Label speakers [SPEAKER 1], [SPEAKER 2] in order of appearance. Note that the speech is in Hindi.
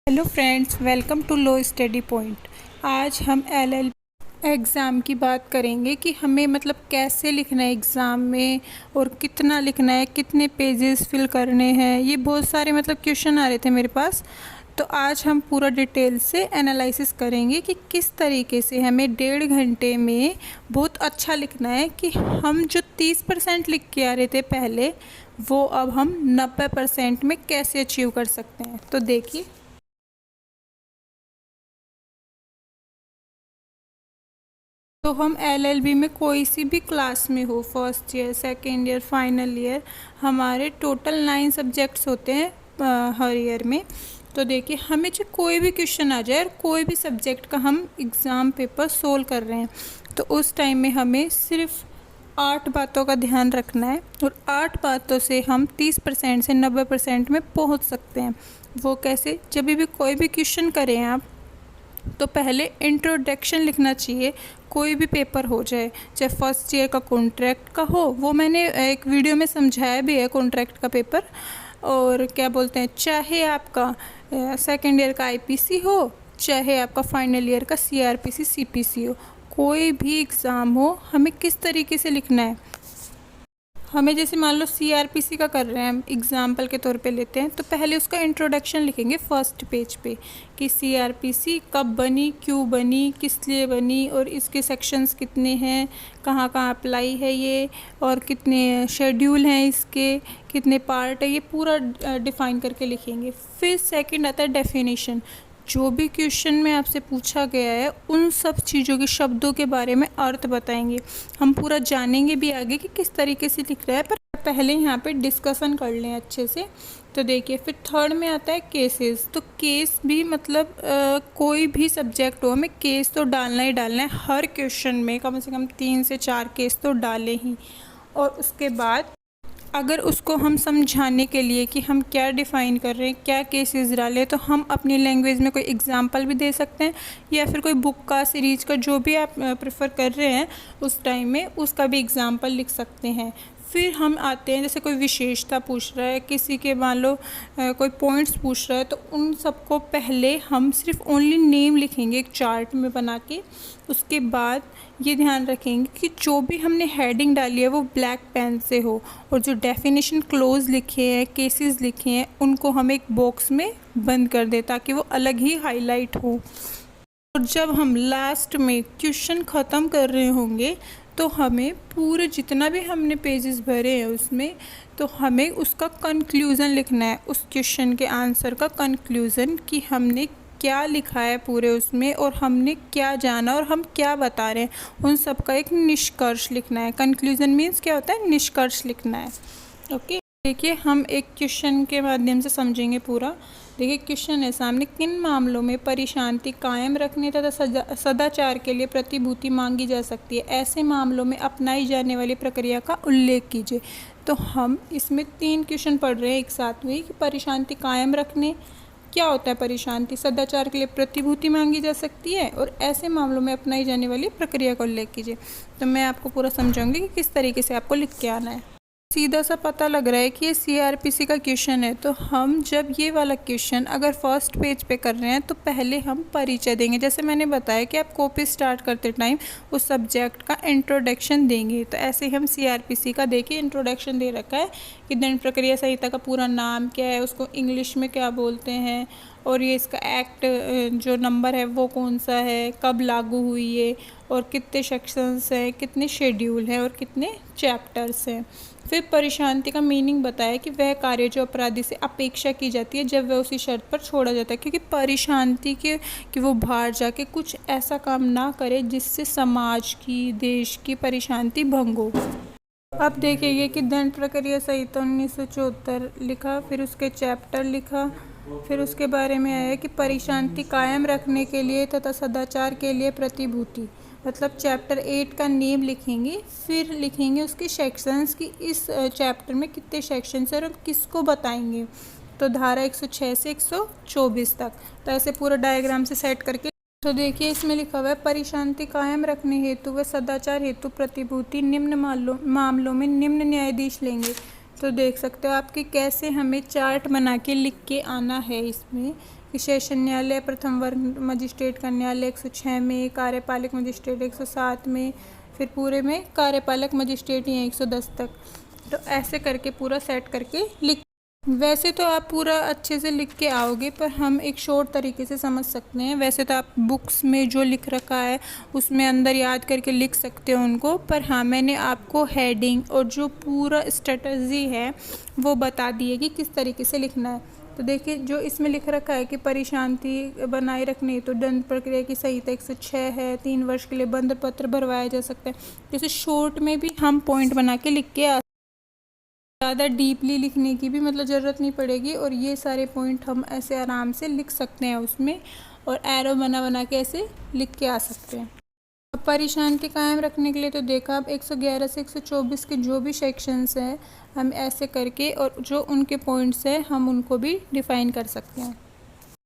[SPEAKER 1] Hello friends, welcome to law study point. आज हम एलएल एग्ज़ाम की बात करेंगे कि हमें मतलब कैसे लिखना है एग्ज़ाम में और कितना लिखना है, कितने पेजेस फिल करने हैं। ये बहुत सारे मतलब क्वेश्चन आ रहे थे मेरे पास, तो आज हम पूरा डिटेल से एनालिसिस करेंगे कि किस तरीके से हमें 1.5 घंटे में बहुत अच्छा लिखना है कि हम जो 30% लिख के आ रहे थे पहले, वो अब हम 90% में कैसे अचीव कर सकते हैं। तो देखिए, तो हम एलएलबी में कोई सी भी क्लास में हो, first year, second year, final year, हमारे टोटल 9 सब्जेक्ट्स होते हैं हर ईयर में। तो देखिए, हमें जो कोई भी क्वेश्चन आ जाए और कोई भी सब्जेक्ट का हम एग्ज़ाम पेपर सोल्व कर रहे हैं, तो उस टाइम में हमें सिर्फ 8 बातों का ध्यान रखना है और 8 बातों से हम 30% से 90% में पहुंच सकते हैं। वो कैसे? जब भी कोई भी क्वेश्चन करें आप, तो पहले इंट्रोडक्शन लिखना चाहिए। कोई भी पेपर हो जाए, चाहे फर्स्ट ईयर का कॉन्ट्रैक्ट का हो, वो मैंने एक वीडियो में समझाया भी है, कॉन्ट्रैक्ट का पेपर। और क्या बोलते हैं, चाहे आपका सेकेंड ईयर का आईपीसी हो, चाहे आपका फाइनल ईयर का सीआरपीसी सीपीसी हो, कोई भी एग्ज़ाम हो, हमें किस तरीके से लिखना है। हमें जैसे मान लो सीआरपीसी का कर रहे हैं, हम एग्जाम्पल के तौर पे लेते हैं, तो पहले उसका इंट्रोडक्शन लिखेंगे फर्स्ट पेज पे कि सीआरपीसी कब बनी, क्यों बनी, किस लिए बनी, और इसके सेक्शंस कितने हैं, कहाँ कहाँ अप्लाई है ये, और कितने शेड्यूल हैं इसके, कितने पार्ट है, ये पूरा डिफ़ाइन करके लिखेंगे। फिर सेकंड आता है डेफिनेशन। जो भी क्वेश्चन में आपसे पूछा गया है, उन सब चीज़ों के शब्दों के बारे में अर्थ बताएंगे। हम पूरा जानेंगे भी आगे कि किस तरीके से लिख रहा है, पर पहले यहाँ पे डिस्कशन कर लें अच्छे से। तो देखिए, फिर थर्ड में आता है केसेस। तो केस भी मतलब कोई भी सब्जेक्ट हो, हमें केस तो डालना ही डालना है। हर क्वेश्चन में कम से कम 3 से 4 केस तो डालें ही। और उसके बाद अगर उसको हम समझाने के लिए कि हम क्या डिफ़ाइन कर रहे हैं, क्या केसेस डालें, तो हम अपनी लैंग्वेज में कोई एग्जांपल भी दे सकते हैं, या फिर कोई बुक का, सीरीज का, जो भी आप प्रेफर कर रहे हैं उस टाइम में, उसका भी एग्जांपल लिख सकते हैं। फिर हम आते हैं, जैसे कोई विशेषता पूछ रहा है, किसी के मान लो कोई पॉइंट्स पूछ रहा है, तो उन सबको पहले हम सिर्फ ओनली नेम लिखेंगे एक चार्ट में बना के। उसके बाद ये ध्यान रखेंगे कि जो भी हमने हेडिंग डाली है वो ब्लैक पेन से हो, और जो डेफिनेशन क्लोज लिखे हैं, केसेस लिखे हैं, उनको हम एक बॉक्स में बंद कर दें ताकि वो अलग ही हाईलाइट हो। और जब हम लास्ट में क्वेश्चन ख़त्म कर रहे होंगे, तो हमें पूरे जितना भी हमने पेजेस भरे हैं उसमें, तो हमें उसका कंक्लूज़न लिखना है, उस क्वेश्चन के आंसर का कंक्लूज़न, कि हमने क्या लिखा है पूरे उसमें, और हमने क्या जाना और हम क्या बता रहे हैं, उन सब का एक निष्कर्ष लिखना है। कंक्लूज़न मीन्स क्या होता है, निष्कर्ष लिखना है। ओके, देखिए, हम एक क्वेश्चन के माध्यम से समझेंगे पूरा। देखिए, क्वेश्चन है सामने, किन मामलों में परिशांति कायम रखने तथा सदाचार के लिए प्रतिभूति मांगी जा सकती है, ऐसे मामलों में अपनाई जाने वाली प्रक्रिया का उल्लेख कीजिए। तो हम इसमें 3 क्वेश्चन पढ़ रहे हैं एक साथ में कि परिशांति कायम रखने क्या होता है, परिशांति, सदाचार के लिए प्रतिभूति मांगी जा सकती है, और ऐसे मामलों में अपनाई जाने वाली प्रक्रिया का उल्लेख कीजिए। तो मैं आपको पूरा समझाऊंगी कि किस तरीके से आपको लिख के आना है। सीधा सा पता लग रहा है कि ये सीआरपीसी का क्वेश्चन है, तो हम जब ये वाला क्वेश्चन अगर फर्स्ट पेज पे कर रहे हैं, तो पहले हम परिचय देंगे। जैसे मैंने बताया कि आप कॉपी स्टार्ट करते टाइम उस सब्जेक्ट का इंट्रोडक्शन देंगे, तो ऐसे ही हम सीआरपीसी का देखिए इंट्रोडक्शन दे रखा है कि दंड प्रक्रिया संहिता का पूरा नाम क्या है, उसको इंग्लिश में क्या बोलते हैं, और ये इसका एक्ट जो नंबर है वो कौन सा है, कब लागू हुई है, और कितने सेक्शंस हैं, कितने शेड्यूल हैं, और कितने चैप्टर्स हैं। फिर परिशांति का मीनिंग बताया कि वह कार्य जो अपराधी से अपेक्षा की जाती है जब वह उसी शर्त पर छोड़ा जाता है, क्योंकि परिशांति के कि वो बाहर जाके कुछ ऐसा काम ना करे जिससे समाज की, देश की परिशांति भंग हो। अब देखिए कि दंड प्रक्रिया संहिता 1974 लिखा, फिर उसके चैप्टर लिखा, फिर उसके बारे में आया कि परिशांति कायम रखने के लिए तथा सदाचार के लिए प्रतिभूति, मतलब चैप्टर 8 का नेम लिखेंगे, फिर लिखेंगे उसके सेक्शंस की, इस चैप्टर में कितने सेक्शंस हैं और किसको बताएंगे। तो धारा 106 से 124 तक, तो ऐसे पूरा डायग्राम से सेट करके। तो देखिए, इसमें लिखा हुआ है, परिशांति कायम रखने हेतु व सदाचार हेतु प्रतिभूति निम्न मामलों में निम्न न्यायाधीश लेंगे। तो देख सकते हो आपके कैसे हमें चार्ट बना के लिख के आना है इसमें विशेष न्यायालय प्रथम वर्ग मजिस्ट्रेट का न्यायालय 106 में, कार्यपालक मजिस्ट्रेट 107 में, फिर पूरे में कार्यपालक मजिस्ट्रेट ही हैं 110 तक। तो ऐसे करके पूरा सेट करके लिख, वैसे तो आप पूरा अच्छे से लिख के आओगे, पर हम एक शॉर्ट तरीके से समझ सकते हैं। वैसे तो आप बुक्स में जो लिख रखा है उसमें अंदर याद करके लिख सकते हो उनको, पर हाँ मैंने आपको हेडिंग और जो पूरा स्ट्रेटजी है वो बता दी है कि किस तरीके से लिखना है। तो देखिए जो इसमें लिख रखा है कि परिशांति बनाए रखनी तो दंड प्रक्रिया की संहिता 106 है, 3 वर्ष के लिए बंद पत्र भरवाया जा सकता है। जैसे शॉर्ट में भी हम पॉइंट बना के लिख के ज़्यादा डीपली लिखने की भी मतलब ज़रूरत नहीं पड़ेगी, और ये सारे पॉइंट हम ऐसे आराम से लिख सकते हैं उसमें, और एरो बना बना के ऐसे लिख के आ सकते हैं। अब परिशांति कायम रखने के लिए तो देखा अब 111 से 124 के जो भी सेक्शंस हैं हम ऐसे करके और जो उनके पॉइंट्स हैं हम उनको भी डिफ़ाइन कर सकते हैं।